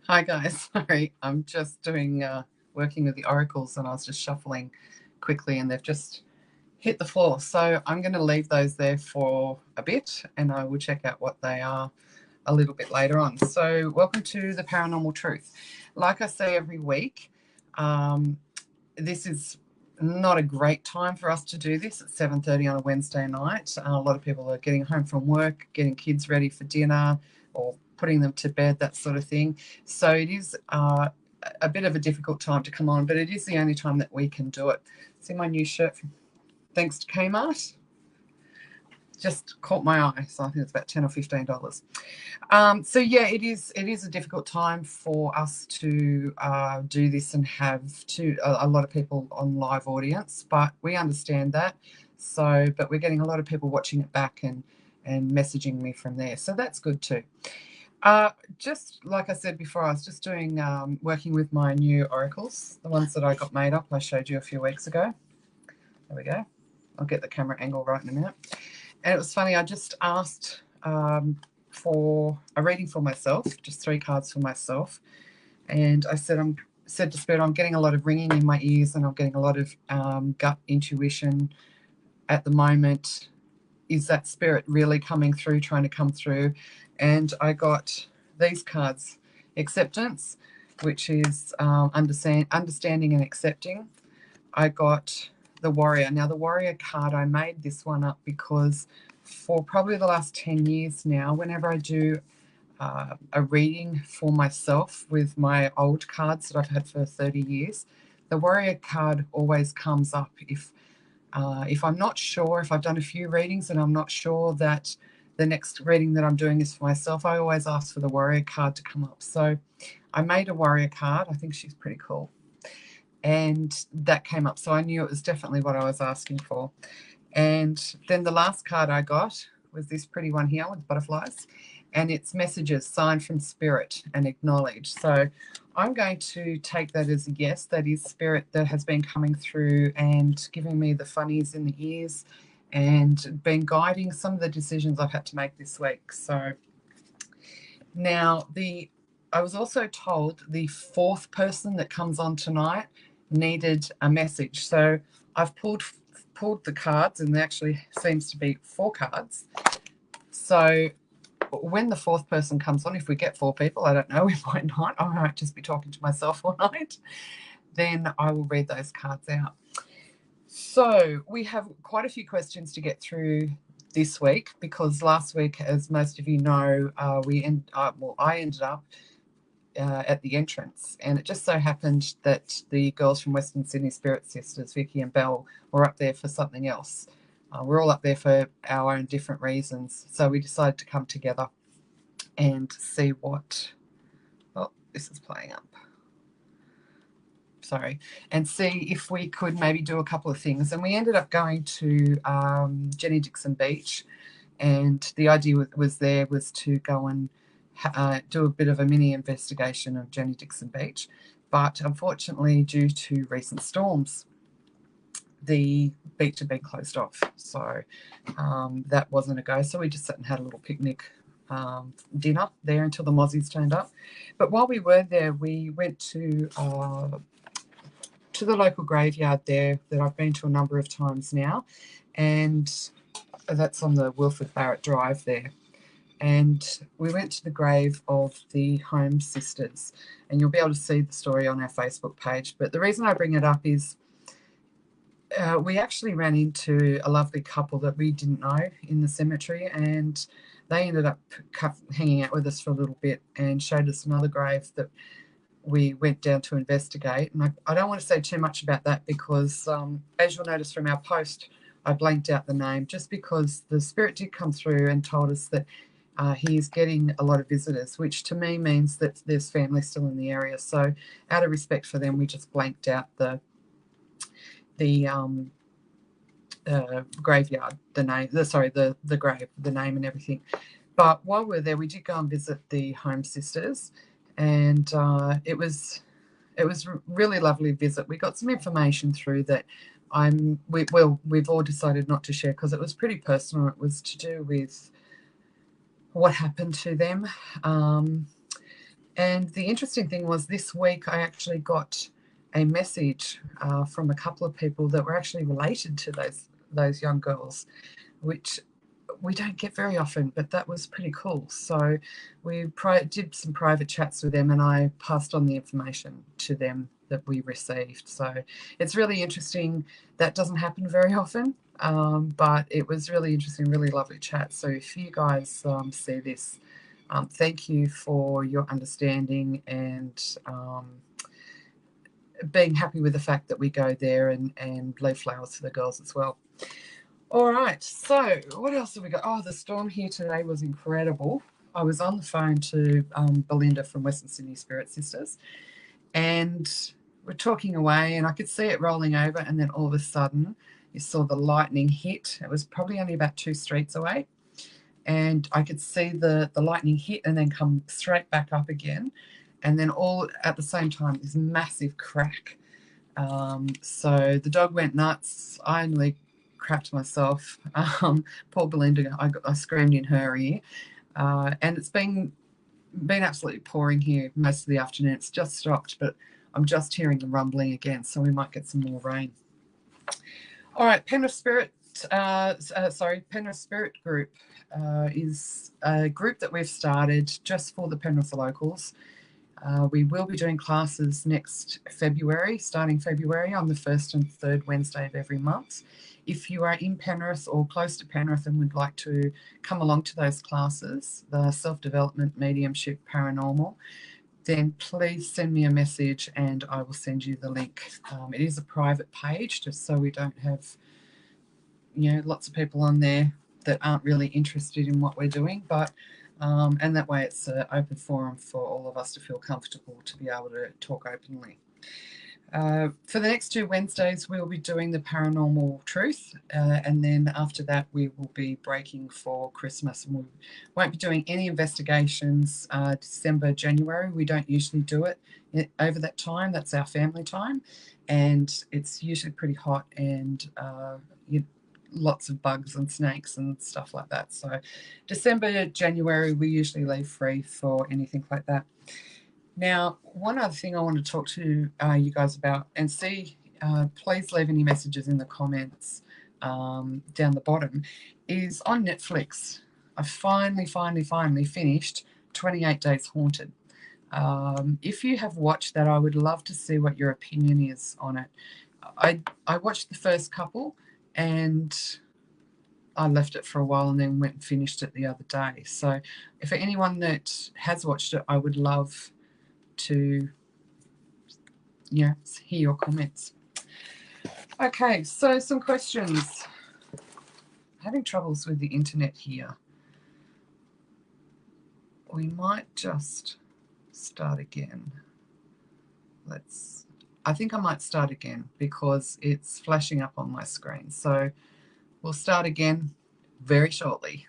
Hi guys, sorry, I'm just doing working with the oracles, and I was just shuffling quickly, and they've just hit the floor. So I'm going to leave those there for a bit, and I will check out what they are a little bit later on. So welcome to the Paranormal Truth. Like I say every week, this is not a great time for us to do this at 7:30 on a Wednesday night. A lot of people are getting home from work, getting kids ready for dinner, or putting them to bed, that sort of thing. So it is a bit of a difficult time to come on, but it is the only time that we can do it. See my new shirt, thanks to Kmart, just caught my eye. So I think it's about $10 or $15. So yeah, it is a difficult time for us to do this and have a lot of people on live audience, but we understand that. So, but we're getting a lot of people watching it back and messaging me from there. So that's good too. Just like I said before, I was just doing working with my new oracles, the ones that I got made up. I showed you a few weeks ago. There we go. I'll get the camera angle right in a minute. And it was funny, I just asked for a reading for myself, just 3 cards for myself. And I said to Spirit, I'm getting a lot of ringing in my ears, and I'm getting a lot of gut intuition at the moment. Is that Spirit really coming through, trying to come through? And I got these cards: acceptance, which is understanding and accepting. I got the warrior. Now, the warrior card, I made this one up because for probably the last 10 years now, whenever I do a reading for myself with my old cards that I've had for 30 years, the warrior card always comes up. If I'm not sure, if I've done a few readings and I'm not sure that the next reading that I'm doing is for myself, I always ask for the warrior card to come up. So I made a warrior card. I think she's pretty cool. And that came up. So I knew it was definitely what I was asking for. And then the last card I got was this pretty one here with butterflies. And it's messages, signed from Spirit and acknowledged. So I'm going to take that as a yes. That is Spirit that has been coming through and giving me the funnies in the ears and been guiding some of the decisions I've had to make this week. So now I was also told the 4th person that comes on tonight needed a message. So I've pulled the cards, and there actually seems to be 4 cards. So when the 4th person comes on, if we get 4 people, I don't know, we might not, I might just be talking to myself all night, then I will read those cards out. So we have quite a few questions to get through this week, because last week, as most of you know, I ended up at the entrance, and it just so happened that the girls from Western Sydney Spirit Sisters, Vicky and Belle, were up there for something else. We're all up there for our own different reasons, so we decided to come together and see what, oh, this is playing up, sorry, and see if we could maybe do a couple of things. And we ended up going to Jenny Dixon Beach, and the idea was to go and do a bit of a mini investigation of Jenny Dixon Beach. But unfortunately, due to recent storms, the beach had been closed off. So that wasn't a go. So we just sat and had a little picnic dinner there until the mozzies turned up. But while we were there, we went to the local graveyard there that I've been to a number of times now. And that's on the Wilfred Barrett Drive there. And we went to the grave of the Holmes sisters, and you'll be able to see the story on our Facebook page. But the reason I bring it up is we actually ran into a lovely couple that we didn't know in the cemetery, and they ended up hanging out with us for a little bit and showed us another grave that we went down to investigate. And I don't want to say too much about that because, as you'll notice from our post, I blanked out the name, just because the Spirit did come through and told us that he is getting a lot of visitors, which to me means that there's family still in the area. So out of respect for them, we just blanked out the graveyard, the name, the grave, the name and everything. But while we were there, we did go and visit the Holmes sisters, and it was a really lovely visit. We got some information through that we've all decided not to share because it was pretty personal. It was to do with what happened to them. And the interesting thing was this week I actually got a message from a couple of people that were actually related to those young girls, which we don't get very often, but that was pretty cool. So we did some private chats with them, and I passed on the information to them that we received. So it's really interesting. That doesn't happen very often, but it was really interesting, really lovely chat. So if you guys see this, thank you for your understanding and being happy with the fact that we go there and leave flowers for the girls as well. All right, so what else have we got? Oh, the storm here today was incredible. I was on the phone to Belinda from Western Sydney Spirit Sisters, and we're talking away, and I could see it rolling over, and then all of a sudden you saw the lightning hit. It was probably only about 2 streets away, and I could see the lightning hit and then come straight back up again, and then all at the same time, this massive crack. So the dog went nuts. I nearly crapped myself. Poor Belinda, I screamed in her ear. And it's been absolutely pouring here most of the afternoon. It's just stopped, but I'm just hearing the rumbling again, so we might get some more rain. All right, Penrith Spirit Group is a group that we've started just for the Penrith locals. We will be doing classes next February, starting February on the 1st and 3rd Wednesday of every month. If you are in Penrith or close to Penrith and would like to come along to those classes, the self-development, mediumship, paranormal, then please send me a message and I will send you the link. It is a private page, just so we don't have, lots of people on there that aren't really interested in what we're doing, but and that way it's an open forum for all of us to feel comfortable to be able to talk openly. For the next 2 Wednesdays, we'll be doing the Paranormal Truth, and then after that, we will be breaking for Christmas, and we won't be doing any investigations December, January. We don't usually do it over that time. That's our family time, and it's usually pretty hot and lots of bugs and snakes and stuff like that. So December, January, we usually leave free for anything like that. Now, one other thing I want to talk to you guys about, and please leave any messages in the comments down the bottom, is on Netflix. I finally finished 28 Days Haunted. If you have watched that, I would love to see what your opinion is on it. I watched the first couple and I left it for a while and then went and finished it the other day. So if anyone that has watched it, I would love to hear your comments. Okay, so some questions. Having troubles with the internet here. We might just start again. I think I might start again because it's flashing up on my screen. So we'll start again very shortly.